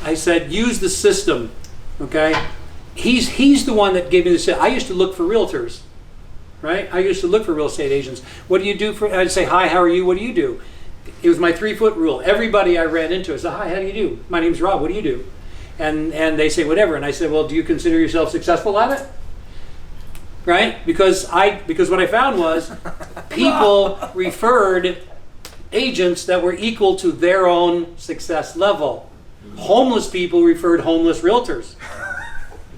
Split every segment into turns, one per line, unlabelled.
I said, use the system, okay? He's the one that gave me this. I used to look for realtors, right? I used to look for real estate agents. What do you do for, I'd say, hi, how are you? What do you do? It was my 3-foot rule. Everybody I ran into, I said, hi, how do you do? My name's Rob, what do you do? And they say, whatever. And I said, well, do you consider yourself successful at it? Right? Because what I found was people referred agents that were equal to their own success level. Homeless people referred homeless realtors.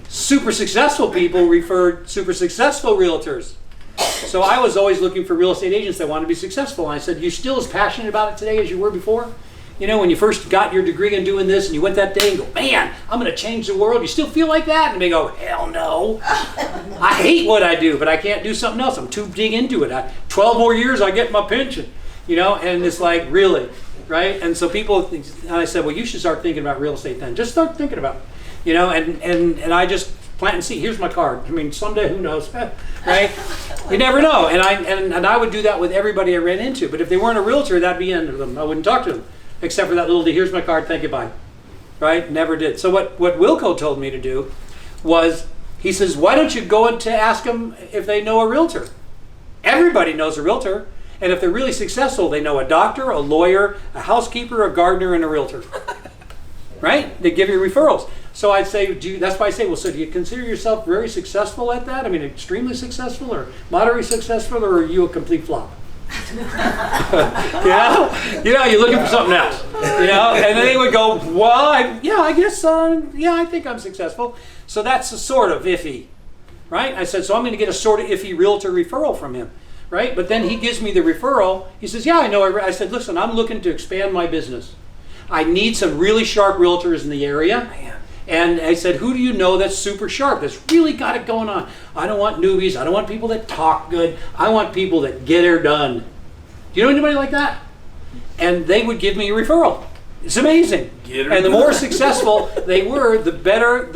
Super successful people referred super successful realtors. So I was always looking for real estate agents that wanted to be successful. And I said, you still as passionate about it today as you were before? You know, when you first got your degree in doing this and you went that day and go, man, I'm going to change the world. You still feel like that? And they go, hell no. I hate what I do, but I can't do something else. I'm too big into it. 12 more years, I get my pension. You know, and it's like, really, right? And so people, and I said, well, you should start thinking about real estate then. Just start thinking about it. You know, and I just plant and see. Here's my card. I mean, someday, who knows, right? You never know. And I would do that with everybody I ran into. But if they weren't a realtor, that'd be the end of them. I wouldn't talk to them. Except for that little, here's my card, thank you, bye. Right? Never did. So what Wilco told me to do was, he says, why don't you go to ask them if they know a realtor? Everybody knows a realtor. And if they're really successful, they know a doctor, a lawyer, a housekeeper, a gardener, and a realtor. Right? They give you referrals. So I'd say, that's why I say, well, so do you consider yourself very successful at that? I mean, extremely successful or moderately successful, or are you a complete flop? You know, you're looking for something else. You know, and then they would go, well, I guess, I think I'm successful. So that's a sort of iffy, right? I said, so I'm going to get a sort of iffy realtor referral from him, right? But then he gives me the referral. He says, yeah, I know. I said, listen, I'm looking to expand my business. I need some really sharp realtors in the area. Man. And I said, who do you know that's super sharp, that's really got it going on? I don't want newbies. I don't want people that talk good. I want people that get her done. Do you know anybody like that? And they would give me a referral. It's amazing. And the more successful they were, the better,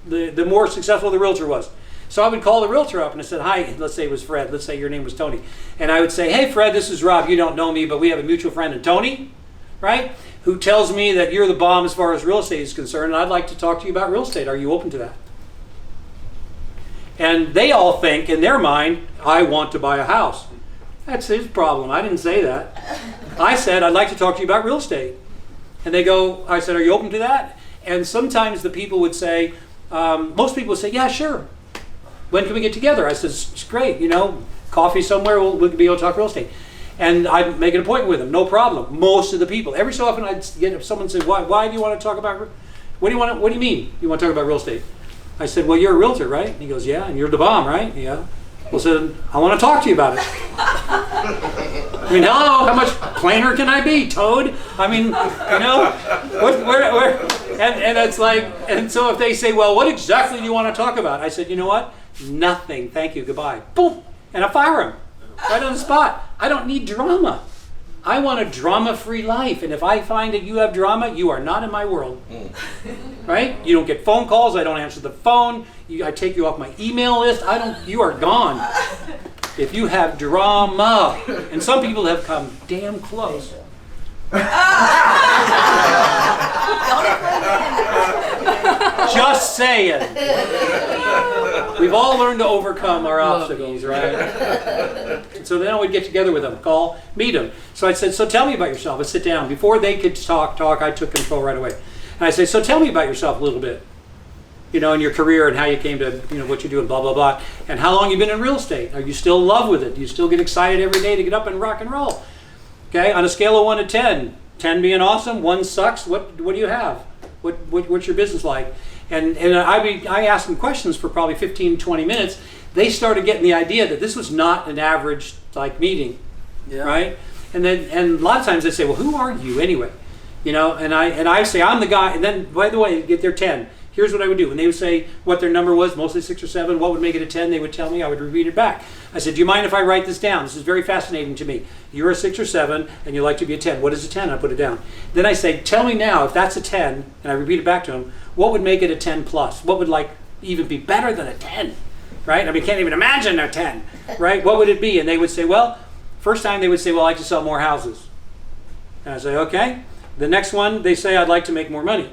the more successful the realtor was. So I would call the realtor up and I said, hi, let's say it was Fred. Let's say your name was Tony. And I would say, hey, Fred, this is Rob. You don't know me, but we have a mutual friend, and Tony, right? Who tells me that you're the bomb as far as real estate is concerned, and I'd like to talk to you about real estate. Are you open to that? And they all think, in their mind, I want to buy a house. That's his problem. I didn't say that. I said, I'd like to talk to you about real estate. And they go, I said, are you open to that? And sometimes the people would say, most people would say, yeah, sure. When can we get together? I said, it's great, you know, coffee somewhere, we'll be able to talk real estate. And I'd make an appointment with them, no problem. Most of the people. Every so often I'd get someone say, why do you want to talk about, what do you mean you want to talk about real estate? I said, well, you're a realtor, right? And he goes, yeah, and you're the bomb, right? Yeah. Well, so I want to talk to you about it. I mean, hello, how much plainer can I be, Toad? I mean, you know, and it's like, and so if they say, well, what exactly do you want to talk about? I said, you know what? Nothing, thank you, goodbye. Boom, and I fire them right on the spot. I don't need drama. I want a drama-free life, and if I find that you have drama, you are not in my world. Right? You don't get phone calls. I don't answer the phone. I take you off my email list. You are gone. If you have drama, and some people have come damn close. Just saying. We've all learned to overcome our obstacles, right? So then I would get together with them, meet them. So I said, so tell me about yourself. I'd sit down. Before they could talk, I took control right away. And I say, so tell me about yourself a little bit. You know, in your career and how you came to, you know, what you do and blah, blah, blah. And how long you've been in real estate. Are you still in love with it? Do you still get excited every day to get up and rock and roll? Okay, on a scale of 1 to 10, 10 being awesome, 1 sucks, what do you have? What's your business like? And I asked them questions for probably 15, 20 minutes. They started getting the idea that this was not an average like meeting, right? And a lot of times they say, well, who are you anyway? You know, and I say, I'm the guy. And then, by the way, get their 10. Here's what I would do. When they would say what their number was, mostly 6 or 7, what would make it a 10, they would tell me, I would repeat it back. I said, do you mind if I write this down? This is very fascinating to me. You're a 6 or 7, and you like to be a 10. What is a 10? I put it down. Then I say, tell me now, if that's a 10, and I repeat it back to them, what would make it a 10 plus? What would like even be better than a 10? Right? I mean, can't even imagine a 10, right? What would it be? And they would say, well, first time they would say, well, I like to sell more houses. And I say, okay. The next one, they say, I'd like to make more money.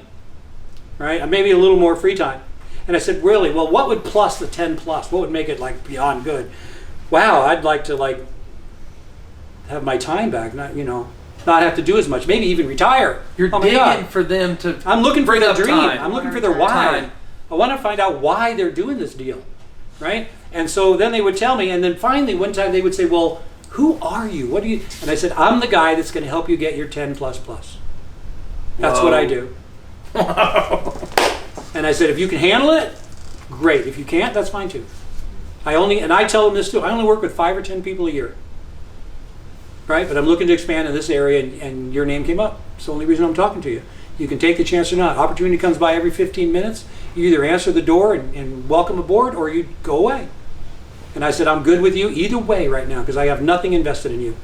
right? Maybe a little more free time. And I said, really? Well, what would plus the 10 plus? What would make it like beyond good? Wow, I'd like to like have my time back, not have to do as much, maybe even retire.
You're digging for them to.
I'm looking for their dream.
Time.
I'm looking for their why.
Time.
I want to find out why they're doing this deal, right? And so then they would tell me, and then finally one time they would say, well, who are you? What do you? And I said, I'm the guy that's going to help you get your 10 plus plus. That's what I do. And I said, if you can handle it, great. If you can't, that's fine too. And I tell them this too, I only work with 5 or 10 people a year. Right? But I'm looking to expand in this area, and your name came up. It's the only reason I'm talking to you. You can take the chance or not. Opportunity comes by every 15 minutes. You either answer the door and welcome aboard, or you go away. And I said, I'm good with you either way right now because I have nothing invested in you.